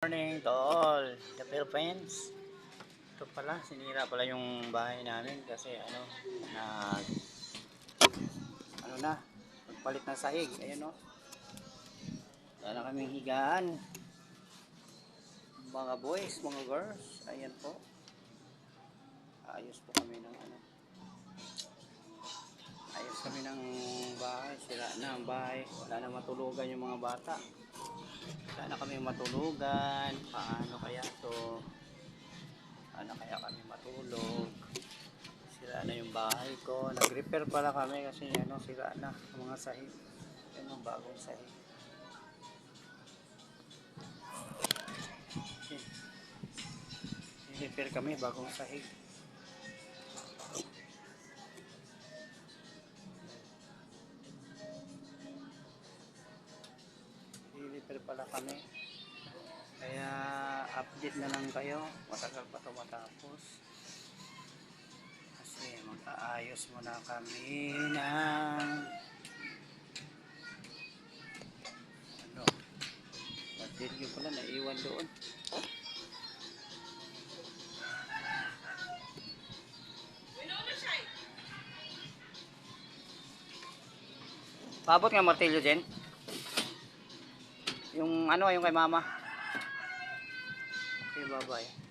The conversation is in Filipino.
morning to all the Philippines. Ito pala, sinira pala yung bahay namin kasi nagpalit ng sahig. Ayun o. Wala na kaming higaan. Mga boys, mga girls. Ayan po. Ayos po kami ng ayos kami ng bahay. Sira na ang bahay. Wala na matulugan yung mga bata. Wala na kami matulugan. Paano kaya to? Paano kaya kami matulog? Sira na yung bahay ko. Nag-repair pala kami kasi sira na ang mga sahig. Yan ang bagong sahig. Repair kami bagong sahig. Repair pala kami. Kaya update na lang kayo. Matagal pa ito matapos. Kasi mag-aayos muna kami ng bateryo pala naiwan doon. Paabot nga martilyo dyan. Yung yung kay mama. Okay, bye-bye.